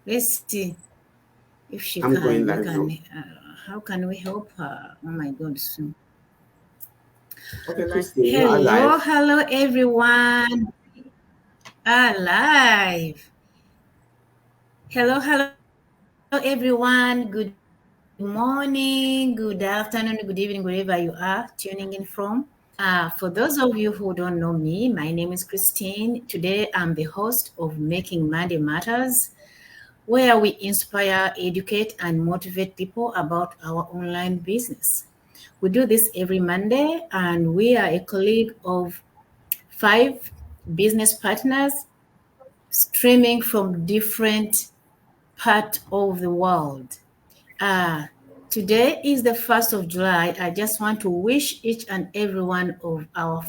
let's see if she I'm going can. We live can. now. How can we help her? Oh my God! Soon. Okay, Christine, you're Hello, alive. hello, everyone. Alive. Hello, hello, everyone. Good morning, good afternoon, good evening, wherever you are tuning in from. For those of you who don't know me, my name is Christine. Today I'm the host of Making Monday Matters, where we inspire, educate, and motivate people about our online business. We do this every Monday, and we are a colleague of 5 business partners streaming from different parts of the world. Uh, Today is the 1st of July. I just want to wish each and every one of our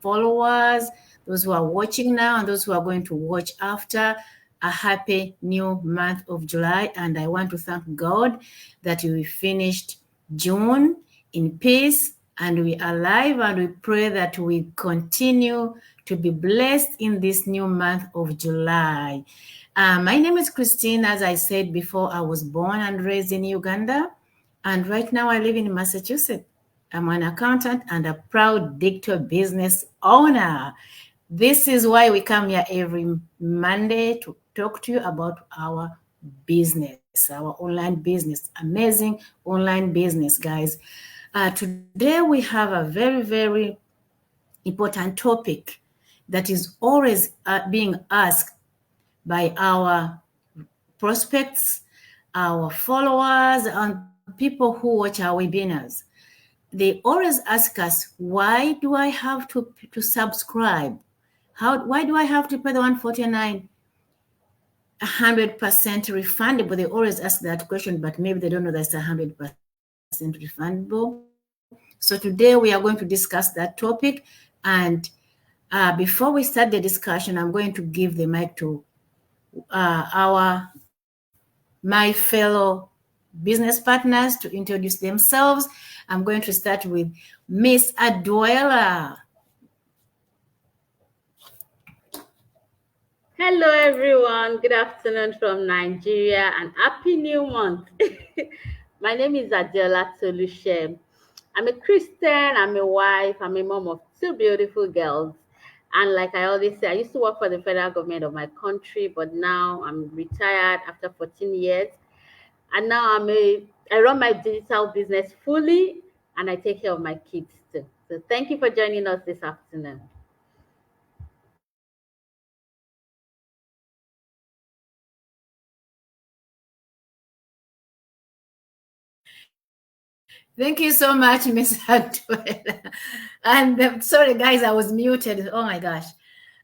followers, those who are watching now and those who are going to watch after, a happy new month of July. And I want to thank God that we finished June in peace and we are alive, and we pray that we continue to be blessed in this new month of July. My name is Christine. As I said before, I was born and raised in Uganda, and right now I live in Massachusetts. I'm an accountant and a proud digital business owner. This is why we come here every Monday to talk to you about our business, our online business, amazing online business, guys. Today we have a very, very important topic that is always being asked by our prospects, our followers, and people who watch our webinars. They always ask us, why do I have to subscribe? Why do I have to pay the 149 100% refundable? They always ask that question, but maybe they don't know that's 100% refundable. So today we are going to discuss that topic. And before we start the discussion, I'm going to give the mic to my fellow business partners to introduce themselves. I'm going to start with Miss Aduela. Hello, everyone. Good afternoon from Nigeria and happy new month. My name is Adela Tolushe. I'm a Christian, I'm a wife, I'm a mom of 2 beautiful girls. And like I always say, I used to work for the federal government of my country, but now I'm retired after 14 years. And now I run my digital business fully and I take care of my kids too. So thank you for joining us this afternoon. Thank you so much, Miss Aduela. And sorry, guys, I was muted. Oh my gosh.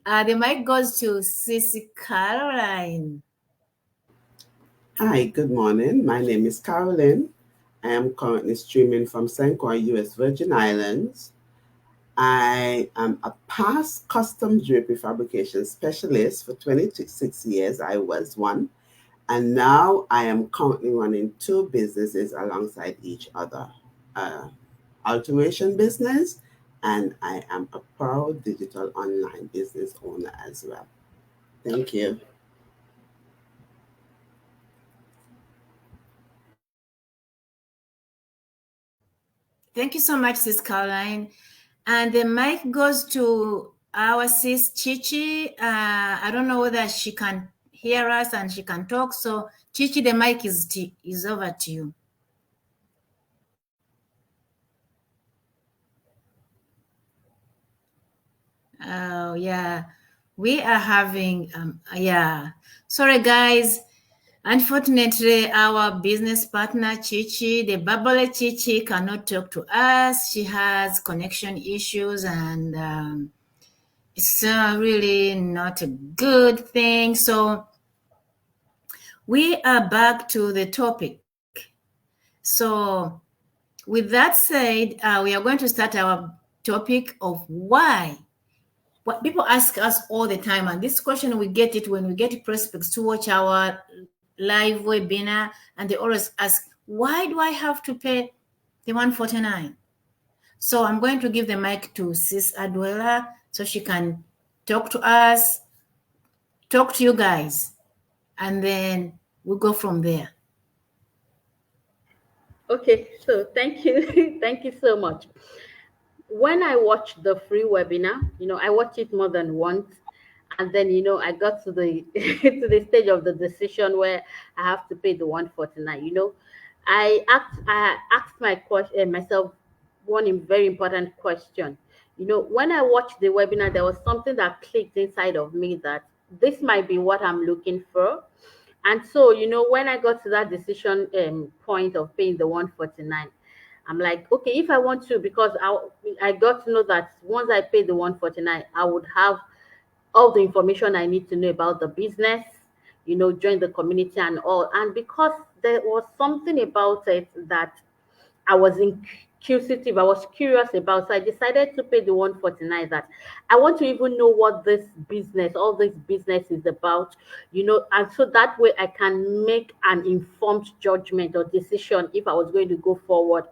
The mic goes to Sissy Caroline. Hi, good morning. My name is Carolyn. I am currently streaming from St. Croix, U.S. Virgin Islands. I am a past custom drapery fabrication specialist for 26 years. I was one. And now I am currently running 2 businesses alongside each other. Alteration business, and I am a proud digital online business owner as well. Thank you. Thank you so much, Sis Caroline. And the mic goes to our sis Chichi. I don't know whether she can hear us and she can talk. So, Chichi, the mic is over to you. Oh, yeah. We are having, yeah. Sorry, guys. Unfortunately, our business partner, Chichi, the bubbly Chichi, cannot talk to us. She has connection issues, and it's really not a good thing. So we are back to the topic. So with that said, we are going to start our topic of why. What people ask us all the time, and this question we get it when we get prospects to watch our live webinar, and they always ask, why do I have to pay the 149? So I'm going to give the mic to Sis Aduela so she can talk to us, talk to you guys. and then we go from there. Okay, so thank you. Thank you so much. When I watched the free webinar, I watched it more than once. And then, I got to the to the stage of the decision where I have to pay the 149. I asked myself one very important question. When I watched the webinar, there was something that clicked inside of me that this might be what I'm looking for. And so, when I got to that decision point of paying the 149, I'm like, okay, if I want to, because I got to know that once I pay the 149, I would have all the information I need to know about the business, join the community and all. And because there was something about it that I was inquisitive, I was curious about, so I decided to pay the 149. That I want to even know what all this business is about, and so that way I can make an informed judgment or decision if I was going to go forward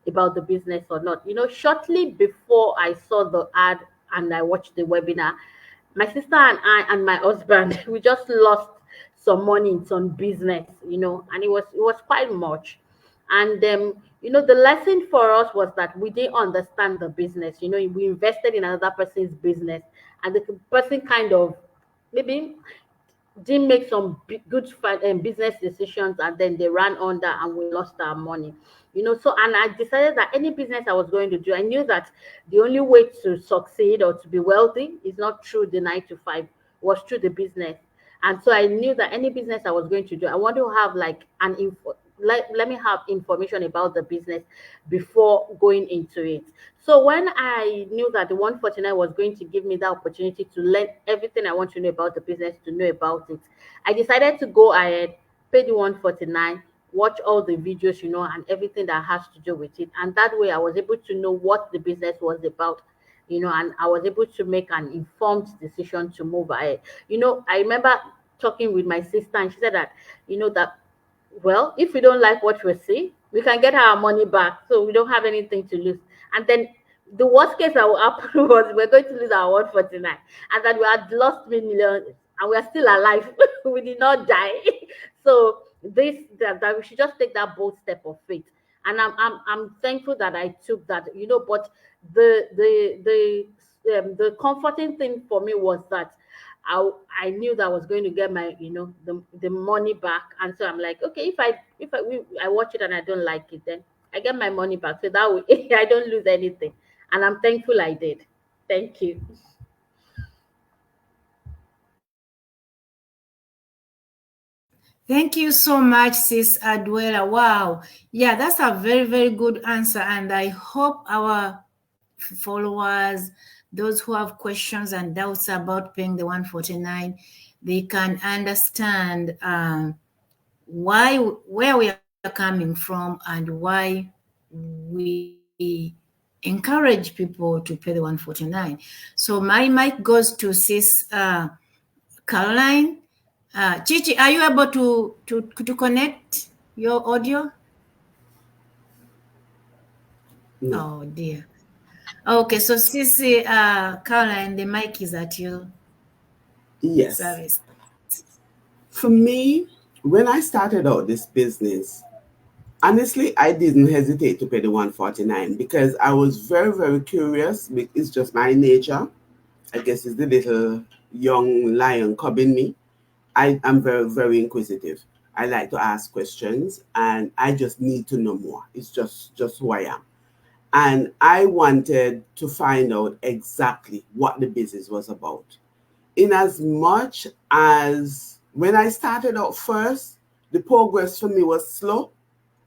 about the business or not. Shortly before I saw the ad and I watched the webinar, my sister and I and my husband we just lost some money in some business, and it was quite much. And the lesson for us was that we didn't understand the business. We invested in another person's business, and the person kind of maybe didn't make some good business decisions, and then they ran under and we lost our money. So, and I decided that any business I was going to do, I knew that the only way to succeed or to be wealthy is not through the 9 to 5, was through the business. And so I knew that any business I was going to do, I want to have like an info. Let me have information about the business before going into it. So when I knew that the 149 was going to give me the opportunity to learn everything I want to know about the business, to know about it, I decided to go ahead, pay the 149, watch all the videos, and everything that has to do with it. And that way I was able to know what the business was about, and I was able to make an informed decision to move ahead. I remember talking with my sister, and she said that, that, well, if we don't like what we see, we can get our money back. So we don't have anything to lose. And then the worst case that will happen was we're going to lose our 149, and that we had lost millions and we are still alive. We did not die. So that we should just take that bold step of faith. And I'm thankful that I took that, but the comforting thing for me was that I knew that I was going to get my the money back. And so I'm like, okay, if I watch it and I don't like it, then I get my money back, so that way I don't lose anything. And I'm thankful I did. Thank you. Thank you so much, Sis Adwela. Wow. Yeah, that's a very, very good answer. And I hope our followers, those who have questions and doubts about paying the 149, they can understand where we are coming from and why we encourage people to pay the 149. So my mic goes to Sis Caroline. Chichi, are you able to connect your audio? No. Oh dear. Okay, so Sissy, Caroline, the mic is at you. Yes. Service. For me, when I started out this business, honestly, I didn't hesitate to pay the 149 because I was very, very curious. It's just my nature. I guess it's the little young lion cub in me. I am very, very inquisitive. I like to ask questions and I just need to know more. It's just who I am. And I wanted to find out exactly what the business was about. In as much as when I started out first, the progress for me was slow.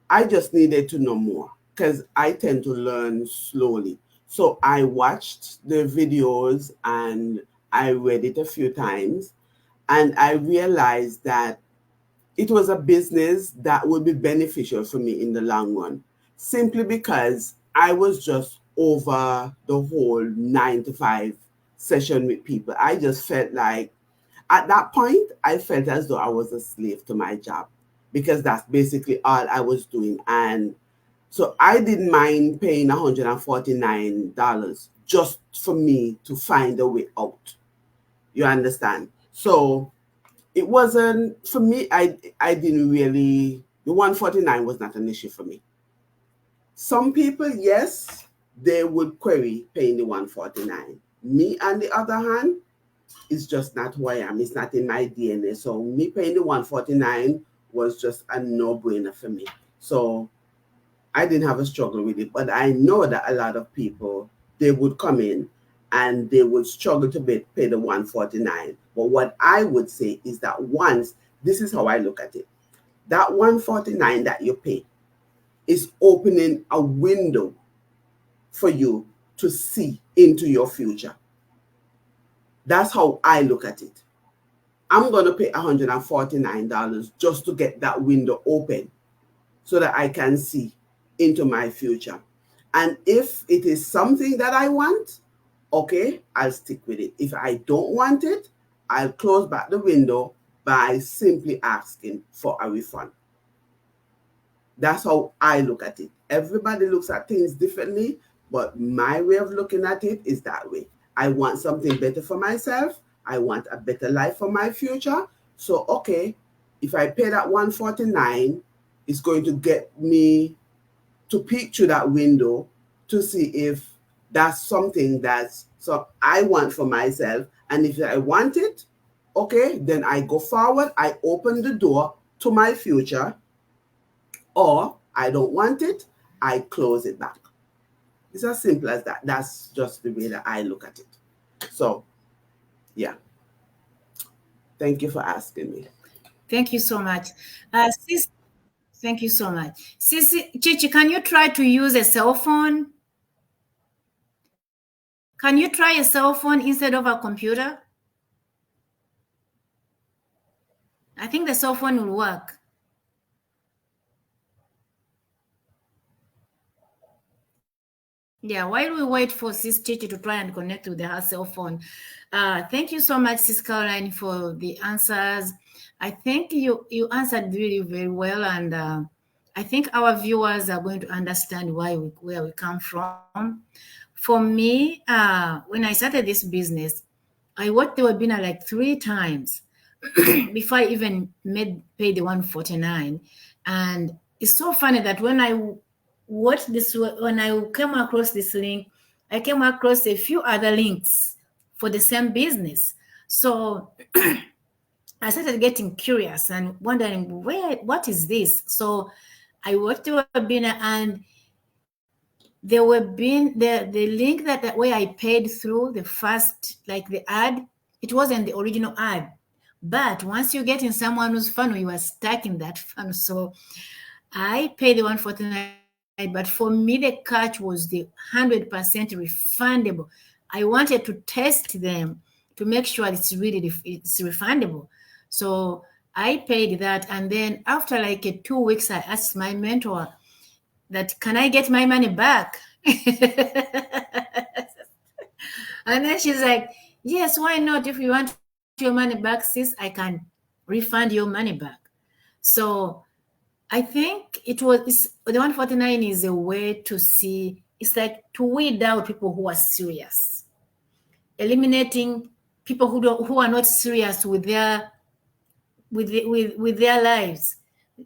I just needed to know more because I tend to learn slowly. So I watched the videos and I read it a few times, and I realized that it was a business that would be beneficial for me in the long run, simply because I was just over the whole 9 to 5 session with people. I just felt like at that point, I felt as though I was a slave to my job because that's basically all I was doing. And so I didn't mind paying $149 just for me to find a way out. You understand? So it wasn't for me. I didn't really, the 149 was not an issue for me. Some people, yes, they would query paying the 149. Me, on the other hand, it's just not who I am. It's not in my DNA. So me paying the 149 was just a no-brainer for me. So I didn't have a struggle with it. But I know that a lot of people, they would come in and they would struggle to pay the 149. But what I would say is that once, this is how I look at it. That 149 that you pay is opening a window for you to see into your future. That's how I look at it. I'm going to pay $149 just to get that window open so that I can see into my future. And if it is something that I want, okay, I'll stick with it. If I don't want it, I'll close back the window by simply asking for a refund. That's how I look at it. Everybody looks at things differently, but my way of looking at it is that way. I want something better for myself. I want a better life for my future. So, okay, if I pay that 149, it's going to get me to peek through that window to see if that's something that's so I want for myself. And if I want it, okay, then I go forward. I open the door to my future. Or I don't want it, I close it back. It's as simple as that. That's just the way that I look at it. So, yeah. Thank you for asking me. Thank you so much. Sis, thank you so much. Sissy, Chichi, can you try to use a cell phone? Can you try a cell phone instead of a computer? I think the cell phone will work. Yeah, while we wait for Sis Chichi to try and connect with her cell phone, thank you so much, Sis Caroline, for the answers. I think you answered really very well, and I think our viewers are going to understand where we come from. For me, when I started this business, I worked the webinar like 3 times before I even paid the 149. And it's so funny that when I came across this link, I came across a few other links for the same business. So I started getting curious and wondering what is this? So I watched the webinar, and the link that where I paid through the first, like the ad, it wasn't the original ad. But once you get in someone's funnel, you are stuck in that funnel. So I paid the 149, but for me, the catch was the 100% refundable. I wanted to test them to make sure it's refundable. So I paid that. And then after like 2 weeks, I asked my mentor that, can I get my money back? And then she's like, yes, why not? If you want your money back, sis, I can refund your money back. So I think the 149 is a way to see, it's like to weed out people who are serious, eliminating people who are not serious with their lives.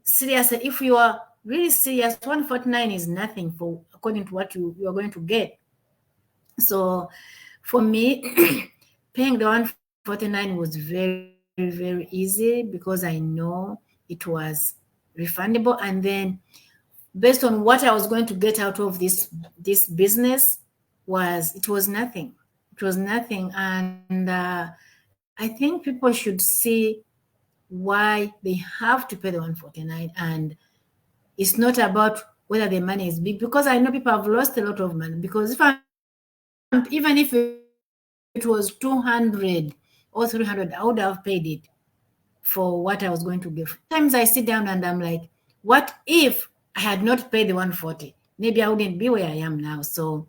Serious, if you are really serious, 149 is nothing for according to what you are going to get. So for me, paying the 149 was very, very easy because I know it was refundable. And then based on what I was going to get out of this business, it was nothing. It was nothing. And I think people should see why they have to pay the 149. And it's not about whether the money is big, because I know people have lost a lot of money. Because even if it was 200 or 300, I would have paid it for what I was going to give. Sometimes I sit down and I'm like, what if I had not paid the 140? Maybe I wouldn't be where I am now. So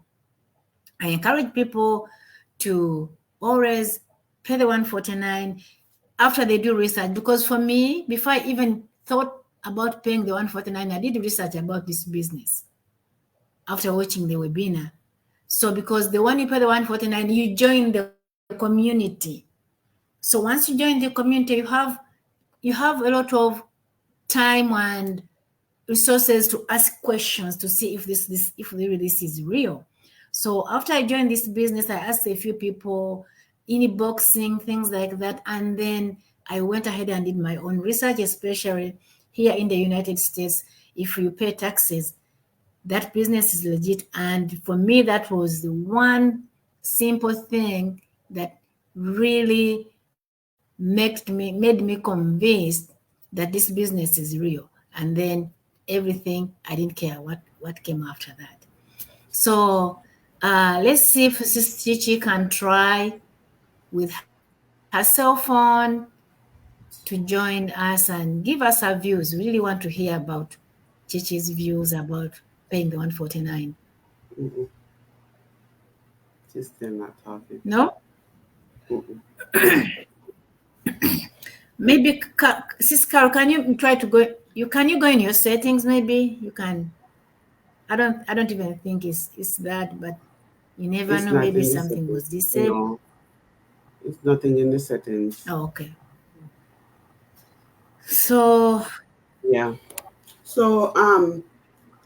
I encourage people to always pay the 149 after they do research. Because for me, before I even thought about paying the 149, I did research about this business after watching the webinar. So because the one you pay the 149, you join the community. So once you join the community, you have you have a lot of time and resources to ask questions to see if if really this is real. So after I joined this business, I asked a few people, boxing, things like that, and then I went ahead and did my own research, especially here in the United States. If you pay taxes, that business is legit. And for me, that was the one simple thing that really made me convinced that this business is real. And then everything, I didn't care what came after that. So let's see if Sis Chichi can try with her cell phone to join us and give us her views. We really want to hear about Chichi's views about paying the 149. Mm-mm. She's still not talking. No? Mm-mm. Maybe Sis Carol, can you try to go? You go in your settings? Maybe you can. I don't even think it's that, but you never It's know. not Maybe in the something settings. was disabled. No, it's nothing in the settings. Oh, okay. So Yeah. So you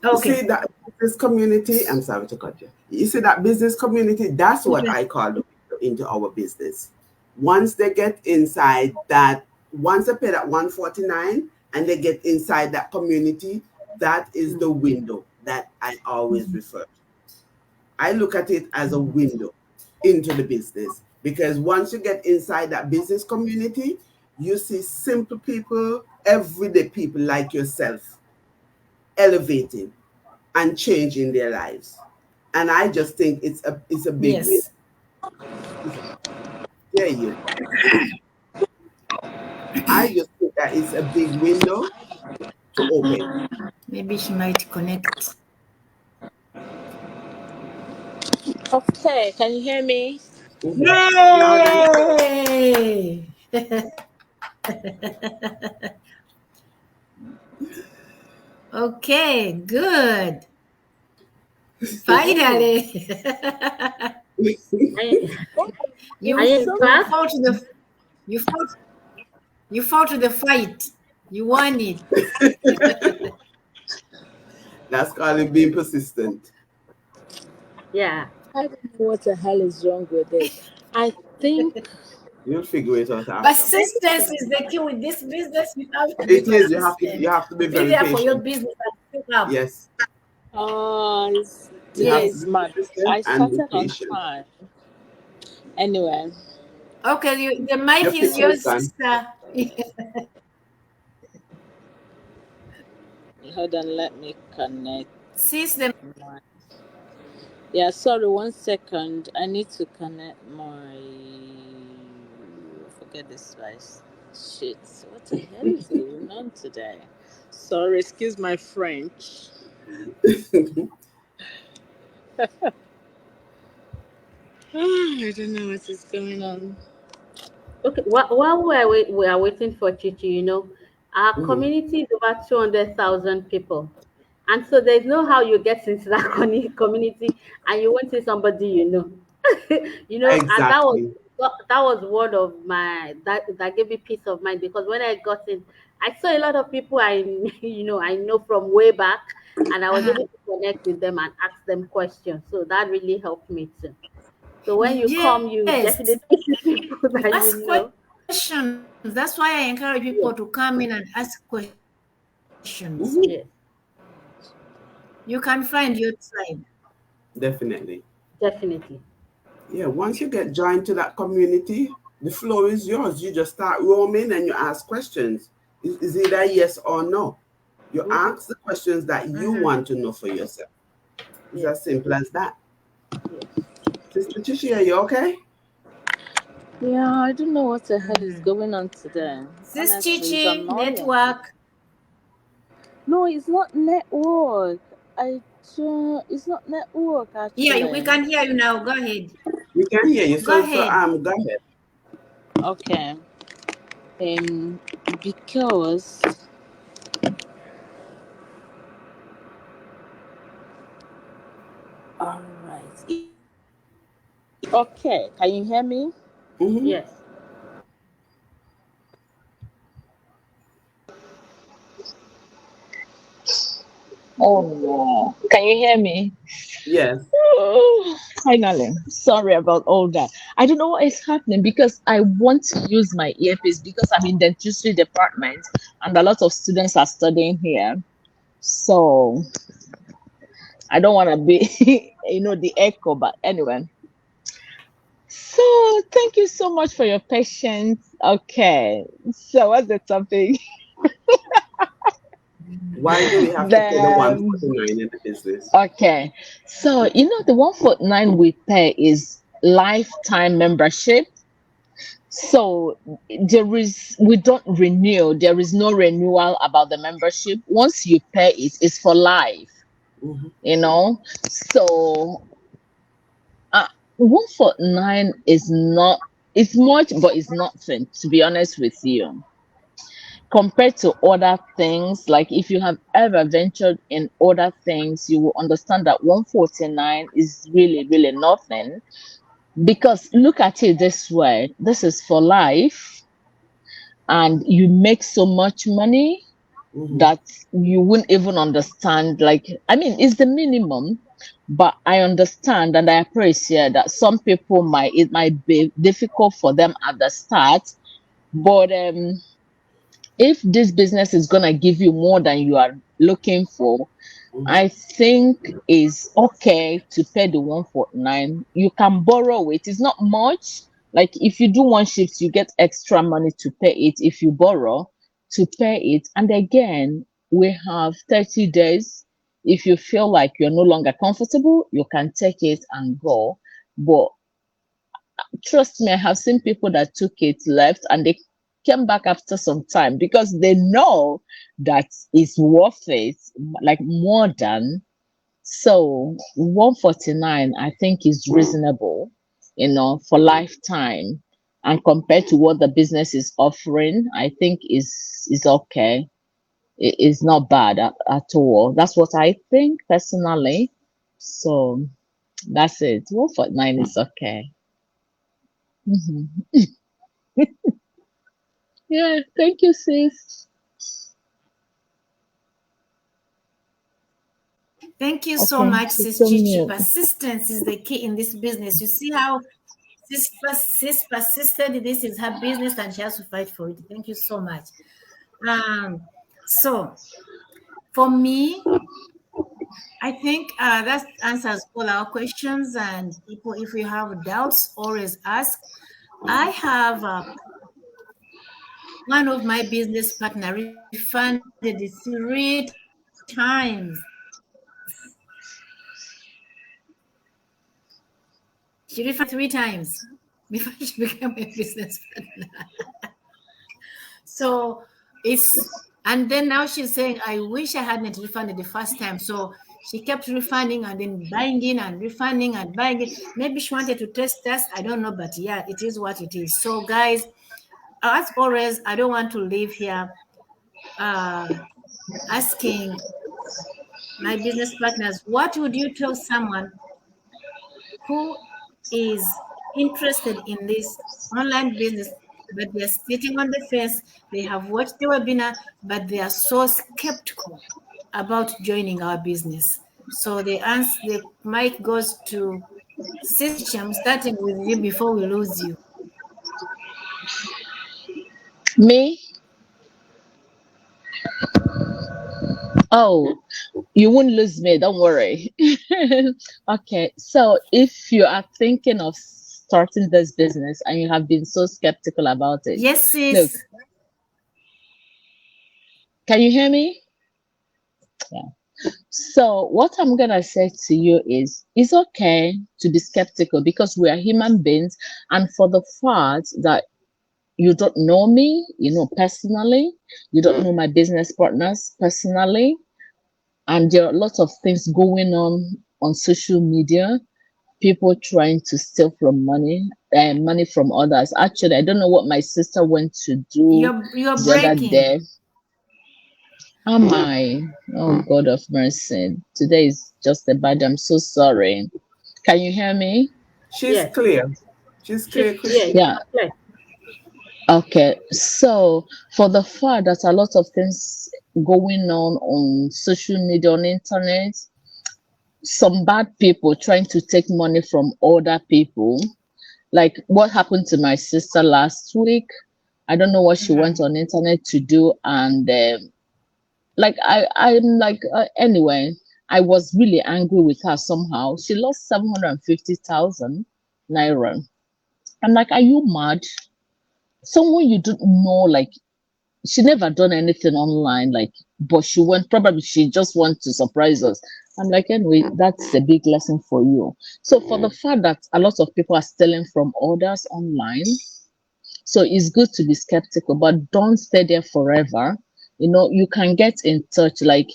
okay. see that business community, I'm sorry to cut you. You see that business community, that's what I call the window into our business. Once they get inside that, once they pay that 149 and they get inside that community, that is the window that I always refer to. I look at it as a window into the business because once you get inside that business community, you see simple people, everyday people like yourself elevating and changing their lives. And I just think it's a big win. Yes. There you go. I just think that it's a big window to open. Maybe she might connect. Okay, can you hear me? Loud and clear. Yay! Okay, good. Ooh, Finally. Are, you are I'm you you in so class? fought to the you fought you fought to the fight. You won it. That's called it being persistent. Yeah. I don't know what the hell is wrong with it. I think You'll figure it out after. Persistence is the key with this business. You have to be It is. You persistent. have to be Be very there for your patient. business and speak up. Yes. You today have to Yes. is be March. persistent I and be started on patient. time. Anyway, Okay, the mic Your is picture is yours, gone. sister. hold on, let me connect Sis, the my. Yeah, sorry, 1 second. I need to connect my. Forget this device. Shit, what the hell is going on today? Sorry, excuse my French. I don't know what is going on. Okay. While we are waiting for Chichi, our Mhm. community is over 200,000 people. And so there's no how you get into that community and you won't see somebody you know. And Exactly. that was one of my that gave me peace of mind because when I got in, I saw a lot of people I know from way back, and I was able to connect with them and ask them questions. So that really helped me too. So when you come, you yes, definitely see people you that ask you know. questions. That's why I encourage people to Yes, come in and ask questions. Mhm. yes, You can find your tribe. Definitely. definitely. Yeah. Once you get joined to that community, the floor is yours. You just start roaming and you ask questions. Is either yes or no. You Mm-hmm. ask the questions that you want to know for yourself. It's Yes, as simple as that. yes. Sister Chishi, are you okay? Yeah, I don't know what the hell is Mhm. going on today. Sis Honestly, it's Chichi, annoying. network. No, it's not network. It's not network Yeah, we actually. can hear you now. Go ahead. We can hear you. Go So ahead. go ahead. Okay. Um, because all right. Okay, can you hear me? Mm-hmm. Yes. Oh no. Can you hear me? Yes. Oh, finally. Sorry about all that. I don't know what is happening because I want to use my earpiece because I'm in the dentistry department and a lot of students are studying here. So I don't want to be, the echo, but anyway. So thank you so much for your patience. Okay. So what's the topic? Why do we have to pay the The 149 in the business? Okay. So the 149 we pay is lifetime membership. So we don't renew. There is no renewal about the membership. Once you pay it, it's for life. Mhm. So 149 is not, it's much, but it's nothing, to be honest with you. Compared to other things, like if you have ever ventured in other things, you will understand that 149 is really, really nothing. Because look at it this way, this is for life, and you make so much money Mhm. that you wouldn't even understand. Like, I mean, it's the minimum, but I understand and I appreciate that some people it might be difficult for them at the start. But if this business is gonna give you more than you are looking for, Mhm. I think is okay to pay the 149. You can borrow it. It's not much. Like if you do one shift, you get extra money to pay it. If you borrow to pay it, and again, we have 30 days. If you feel like you're no longer comfortable, you can take it and go. But trust me, I have seen people that took it, left, and they came back after some time because they know that it's worth it, like more than. So 149, I think, is reasonable, for lifetime. And compared to what the business is offering, I think is okay. It is not bad at all. That's what I think personally. So that's it. 149 is okay. Mhm. Yeah, thank you, sis. Thank you so Okay, much, she's Sis so Chichi. mute. Persistence is the key in this business. You see how sis persisted. This is her business and she has to fight for it. Thank you so much. So for me, I think that answers all our questions. And people, if you have doubts, always ask. I have one of my business partner refunded it 3 times. She refunded 3 times before she became a business partner. So it's, and then now she's saying, I wish I hadn't refunded the first time. So she kept refunding and then buying in and refunding and buying it. Maybe she wanted to test us. I don't know, but yeah, it is what it is. So guys, as always, I don't want to leave here asking my business partners, what would you tell someone who is interested in this online business, but they're sitting on the fence, they have watched the webinar, but they are so skeptical about joining our business? So the mic goes to Sis. I'm starting with you before we lose you. Me? Oh, you won't lose me, don't worry. Okay, so if you are thinking of starting this business and you have been so skeptical about it, Yes, look, sis. can you hear me? Yeah. So what I'm gonna say to you is it's okay to be skeptical because we are human beings, and for the fact that you don't know me, personally, you don't know my business partners personally, and there are lots of things going on social media, people trying to steal from money from others. Actually, I don't know what my sister went to do You're the other breaking. day. Am I? Oh, God of mercy. Today is just a bad. I'm so sorry. Can you hear me? She's Yes, clear. She's she's clear, clear. Christian. Yeah. Clear. Okay, so for the fact that a lot of things going on social media, on internet, some bad people trying to take money from other people, like what happened to my sister last week. I don't know what she went on internet to do, and like I'm like anyway, I was really angry with her somehow. She lost 750,000 naira. I'm like, are you mad? Someone you don't know, like she never done anything online, like, but she went, probably she just want to surprise us. I'm like, anyway, that's a big lesson for you. So for the fact that a lot of people are stealing from others online, so it's good to be skeptical, but don't stay there forever. You know, you can get in touch. Like,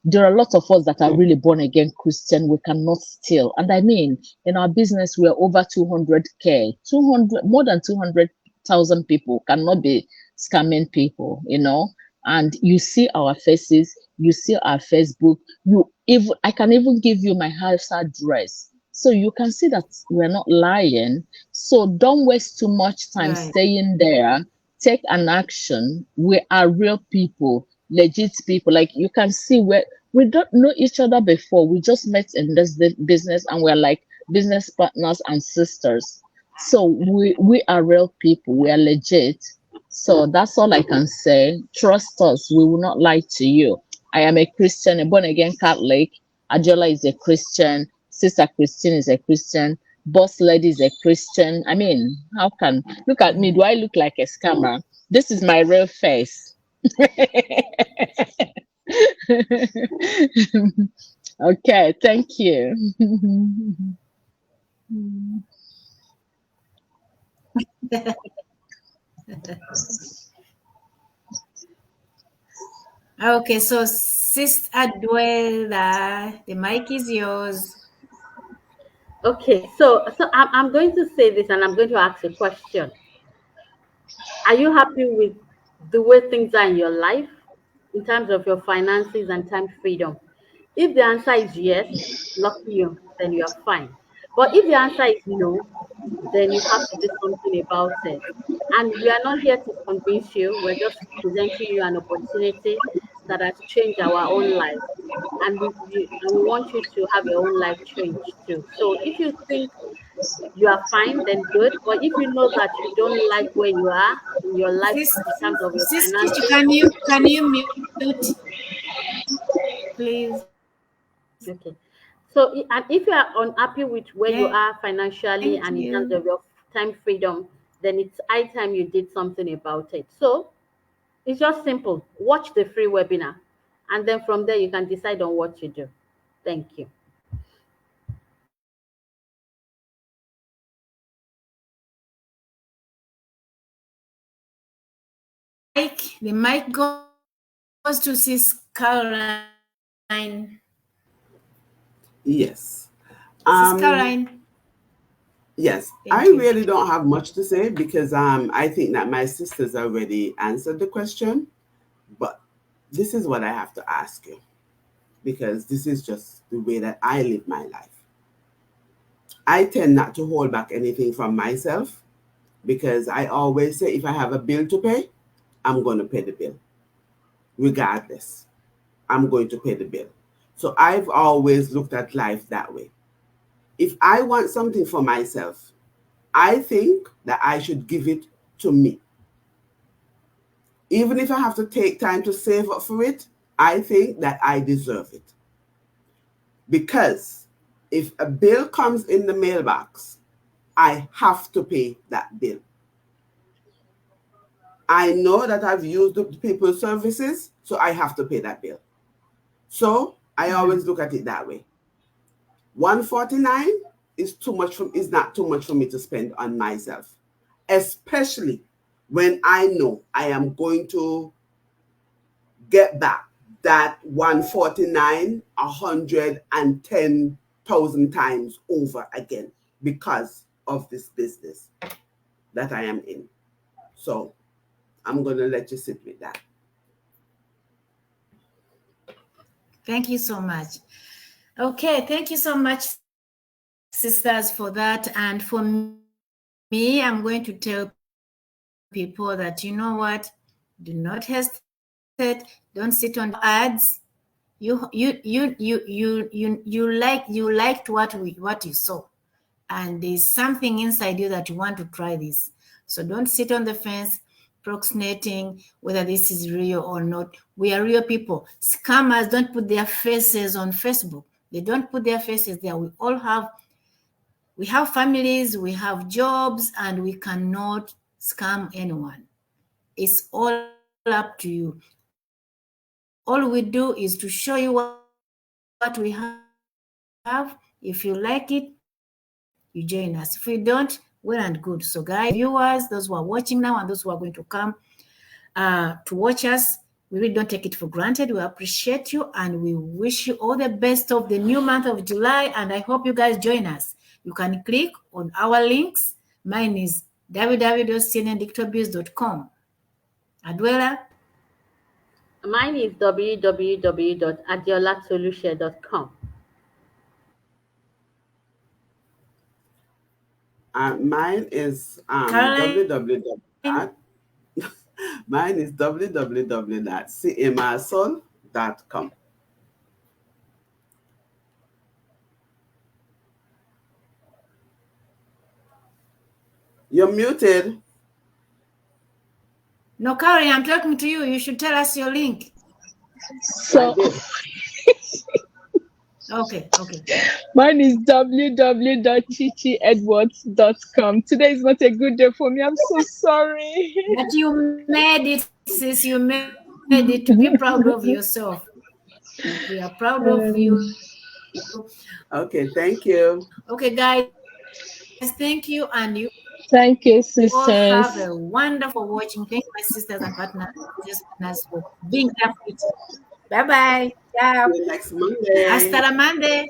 there are a lot of us that are really born again Christian. We cannot steal. And I mean, in our business, we're over 200K, 200, more than 200,000 people cannot be scamming people, you know. And you see our faces, you see our Facebook, you even, I can even give you my house address. So you can see that we're not lying. So don't waste too much time Right. staying there. Take an action. We are real people, legit people. Like you can see, we don't know each other before. We just met in this business, and we're like business partners and sisters. So we are real people. We are legit. So that's all I can say. Trust us. We will not lie to you. I am a Christian, a born again Catholic. Adjola is a Christian. Sister Christine is a Christian. Boss lady is a Christian. I mean, how can, look at me? Do I look like a scammer? This is my real face. Okay, thank you. Okay, so Sister Adwela, the mic is yours. Okay, so I'm going to say this and I'm going to ask a question. Are you happy with the way things are in your life in terms of your finances and time freedom? If the answer is yes, lucky you, then you are fine. But if the answer is no, then you have to do something about it. And we are not here to convince you, we're just presenting you an opportunity that has changed our own life. And we want you to have your own life change too. So if you think you are fine, then good. But if you know that you don't like where you are in your life Sis, in terms of your Sis Kichi, finances, can you mute, please? okay. So, and if you are unhappy with where you Yeah, are financially thank and in terms of you. your time freedom, then it's high time you did something about it. So, it's just simple. Watch the free webinar, and then from there you can decide on what to do. Thank you. The mic goes to Sis Caroline. Yes. Sis Um, Caroline, yes, I thank you. really don't have much to say because I think that my sisters already answered the question, but this is what I have to ask you because this is just the way that I live my life. I tend not to hold back anything from myself because I always say if I have a bill to pay, I'm going to pay the bill regardless. I'm going to pay the bill. So I've always looked at life that way. If I want something for myself, I think that I should give it to me. Even if I have to take time to save up for it, I think that I deserve it. Because if a bill comes in the mailbox, I have to pay that bill. I know that I've used the people's services, so I have to pay that bill. So I always look at it that way. 149 is not too much for me to spend on myself, especially when I know I am going to get back that 149 110,000 times over again because of this business that I am in. So I'm going to let you sit with that. Thank you so much. Okay, thank you so much, sisters, for that. And for me, I'm going to tell people that, you know what, do not hesitate, don't sit on ads. You liked what you saw, and there's something inside you that you want to try this. So don't sit on the fence procrastinating whether this is real or not. We are real people. Scammers don't put their faces on Facebook. They don't put their faces there. We have families, we have jobs, and we cannot scam anyone. It's all up to you. All we do is to show you what we have. If you like it, you join us. If you don't, well and good. So guys, viewers, those who are watching now and those who are going to come to watch us, we really don't take it for granted. We appreciate you and we wish you all the best of the new month of July, and I hope you guys join us. You can click on our links. Mine is www.cnnedictorbs.com. Aduela? Mine is www.adiolatoluche.com. Mine is www.cmasol.com. You're muted. No, Karen, I'm talking to you. You should tell us your link. So Okay. mine is www.chichiedwards.com. Today is not a good day for me. I'm so sorry. But you made it, sis. You made it. To be proud of yourself. We are proud of you. Okay, thank you. Okay, guys. Thank you, and you Thank you, all sisters. have a wonderful watching. Thank you, my sisters and partners for being there for it. Bye-bye. Ciao. See you next Monday. Hasta la Monday.